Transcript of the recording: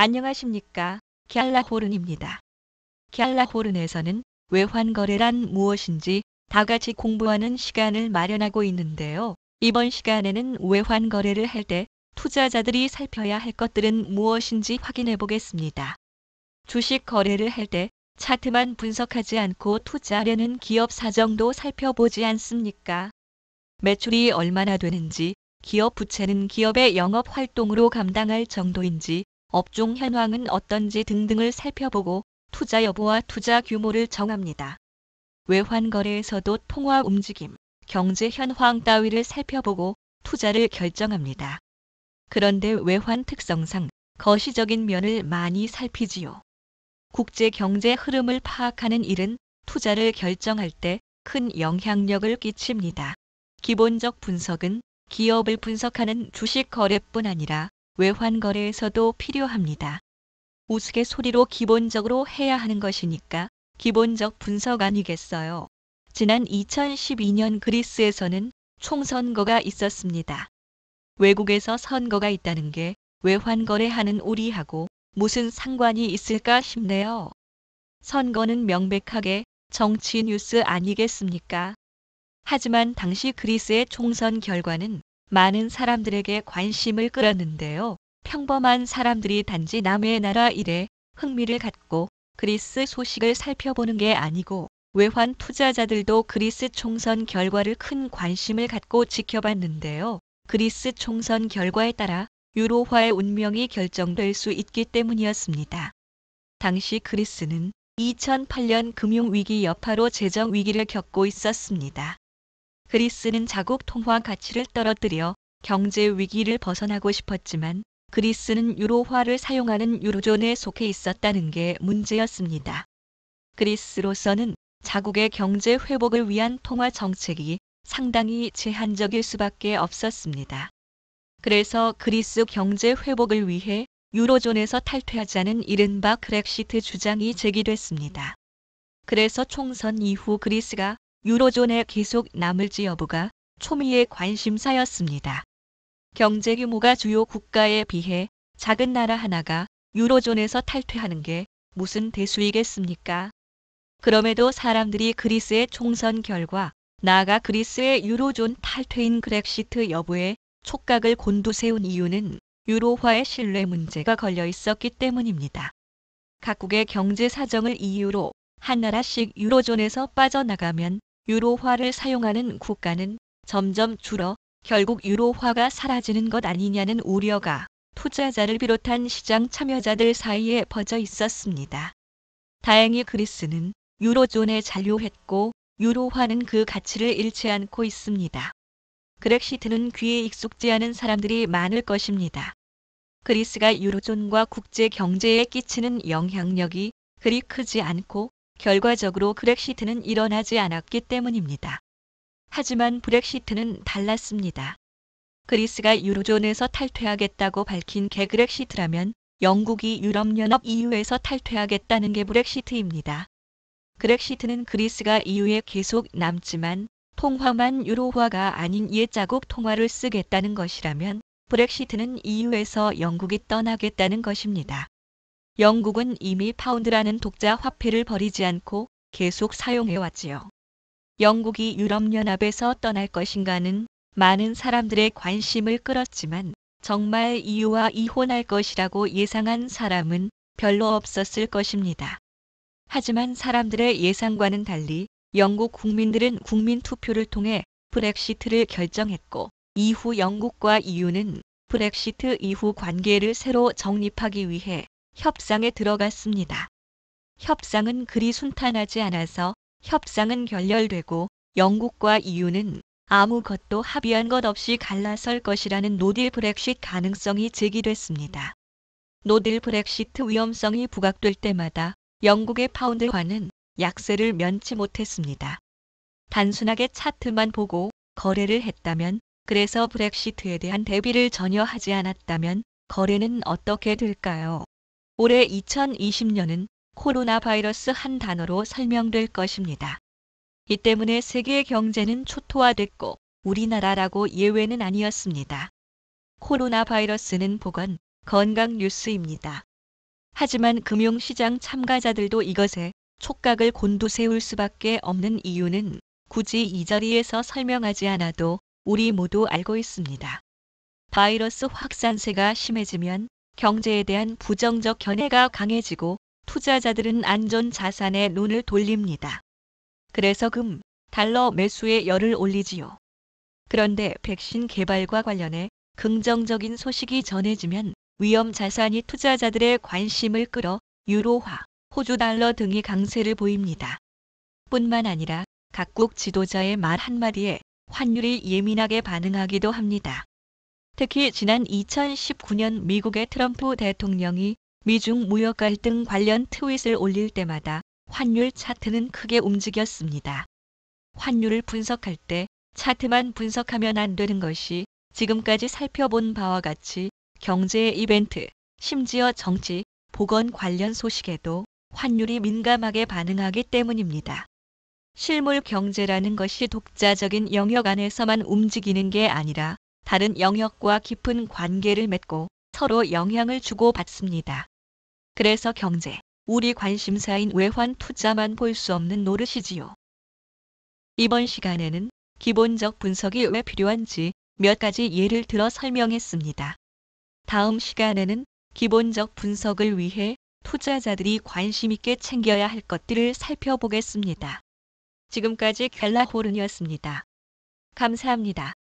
안녕하십니까. 갤라호른입니다. 갤라호른에서는 외환거래란 무엇인지 다 같이 공부하는 시간을 마련하고 있는데요. 이번 시간에는 외환거래를 할 때 투자자들이 살펴야 할 것들은 무엇인지 확인해 보겠습니다. 주식 거래를 할 때 차트만 분석하지 않고 투자하려는 기업 사정도 살펴보지 않습니까? 매출이 얼마나 되는지, 기업 부채는 기업의 영업 활동으로 감당할 정도인지, 업종 현황은 어떤지 등등을 살펴보고 투자 여부와 투자 규모를 정합니다. 외환거래에서도 통화 움직임, 경제 현황 따위를 살펴보고 투자를 결정합니다. 그런데 외환 특성상 거시적인 면을 많이 살피지요. 국제 경제 흐름을 파악하는 일은 투자를 결정할 때 큰 영향력을 끼칩니다. 기본적 분석은 기업을 분석하는 주식 거래뿐 아니라 외환 거래에서도 필요합니다. 우스갯소리로 기본적으로 해야 하는 것이니까 기본적 분석 아니겠어요. 지난 2012년 그리스에서는 총선거가 있었습니다. 외국에서 선거가 있다는 게 외환 거래하는 우리하고 무슨 상관이 있을까 싶네요. 선거는 명백하게 정치 뉴스 아니겠습니까? 하지만 당시 그리스의 총선 결과는 많은 사람들에게 관심을 끌었는데요. 평범한 사람들이 단지 남의 나라 일에 흥미를 갖고 그리스 소식을 살펴보는 게 아니고 외환 투자자들도 그리스 총선 결과를 큰 관심을 갖고 지켜봤는데요. 그리스 총선 결과에 따라 유로화의 운명이 결정될 수 있기 때문이었습니다. 당시 그리스는 2008년 금융위기 여파로 재정위기를 겪고 있었습니다. 그리스는 자국 통화 가치를 떨어뜨려 경제 위기를 벗어나고 싶었지만 그리스는 유로화를 사용하는 유로존에 속해 있었다는 게 문제였습니다. 그리스로서는 자국의 경제 회복을 위한 통화 정책이 상당히 제한적일 수밖에 없었습니다. 그래서 그리스 경제 회복을 위해 유로존에서 탈퇴하자는 이른바 그렉시트 주장이 제기됐습니다. 그래서 총선 이후 그리스가 유로존에 계속 남을지 여부가 초미의 관심사였습니다. 경제 규모가 주요 국가에 비해 작은 나라 하나가 유로존에서 탈퇴하는 게 무슨 대수이겠습니까? 그럼에도 사람들이 그리스의 총선 결과, 나아가 그리스의 유로존 탈퇴인 그렉시트 여부에 촉각을 곤두세운 이유는 유로화의 신뢰 문제가 걸려 있었기 때문입니다. 각국의 경제 사정을 이유로 한 나라씩 유로존에서 빠져나가면 유로화를 사용하는 국가는 점점 줄어 결국 유로화가 사라지는 것 아니냐는 우려가 투자자를 비롯한 시장 참여자들 사이에 퍼져 있었습니다. 다행히 그리스는 유로존에 잔류했고 유로화는 그 가치를 잃지 않고 있습니다. 그렉시트는 귀에 익숙지 않은 사람들이 많을 것입니다. 그리스가 유로존과 국제 경제에 끼치는 영향력이 그리 크지 않고 결과적으로 그렉시트는 일어나지 않았기 때문입니다. 하지만 브렉시트는 달랐습니다. 그리스가 유로존에서 탈퇴하겠다고 밝힌 게 그렉시트라면 영국이 유럽연합 EU에서 탈퇴하겠다는 게 브렉시트입니다. 그렉시트는 그리스가 EU에 계속 남지만 통화만 유로화가 아닌 옛자국 통화를 쓰겠다는 것이라면 브렉시트는 EU에서 영국이 떠나겠다는 것입니다. 영국은 이미 파운드라는 독자 화폐를 버리지 않고 계속 사용해왔지요. 영국이 유럽연합에서 떠날 것인가는 많은 사람들의 관심을 끌었지만 정말 EU와 이혼할 것이라고 예상한 사람은 별로 없었을 것입니다. 하지만 사람들의 예상과는 달리 영국 국민들은 국민투표를 통해 브렉시트를 결정했고 이후 영국과 EU는 브렉시트 이후 관계를 새로 정립하기 위해 협상에 들어갔습니다. 협상은 그리 순탄하지 않아서 협상은 결렬되고 영국과 EU는 아무것도 합의한 것 없이 갈라설 것이라는 노딜 브렉시트 가능성이 제기됐습니다. 노딜 브렉시트 위험성이 부각될 때마다 영국의 파운드화는 약세를 면치 못했습니다. 단순하게 차트만 보고 거래를 했다면, 그래서 브렉시트에 대한 대비를 전혀 하지 않았다면 거래는 어떻게 될까요? 올해 2020년은 코로나 바이러스 한 단어로 설명될 것입니다. 이 때문에 세계 경제는 초토화됐고 우리나라라고 예외는 아니었습니다. 코로나 바이러스는 보건, 건강 뉴스입니다. 하지만 금융시장 참가자들도 이것에 촉각을 곤두세울 수밖에 없는 이유는 굳이 이 자리에서 설명하지 않아도 우리 모두 알고 있습니다. 바이러스 확산세가 심해지면 경제에 대한 부정적 견해가 강해지고 투자자들은 안전 자산에 눈을 돌립니다. 그래서 금, 달러 매수에 열을 올리지요. 그런데 백신 개발과 관련해 긍정적인 소식이 전해지면 위험 자산이 투자자들의 관심을 끌어 유로화, 호주 달러 등이 강세를 보입니다. 뿐만 아니라 각국 지도자의 말 한마디에 환율이 예민하게 반응하기도 합니다. 특히 지난 2019년 미국의 트럼프 대통령이 미중 무역 갈등 관련 트윗을 올릴 때마다 환율 차트는 크게 움직였습니다. 환율을 분석할 때 차트만 분석하면 안 되는 것이 지금까지 살펴본 바와 같이 경제 이벤트, 심지어 정치, 보건 관련 소식에도 환율이 민감하게 반응하기 때문입니다. 실물 경제라는 것이 독자적인 영역 안에서만 움직이는 게 아니라 다른 영역과 깊은 관계를 맺고 서로 영향을 주고받습니다. 그래서 경제, 우리 관심사인 외환 투자만 볼 수 없는 노릇이지요. 이번 시간에는 기본적 분석이 왜 필요한지 몇 가지 예를 들어 설명했습니다. 다음 시간에는 기본적 분석을 위해 투자자들이 관심 있게 챙겨야 할 것들을 살펴보겠습니다. 지금까지 갤라호른이었습니다. 감사합니다.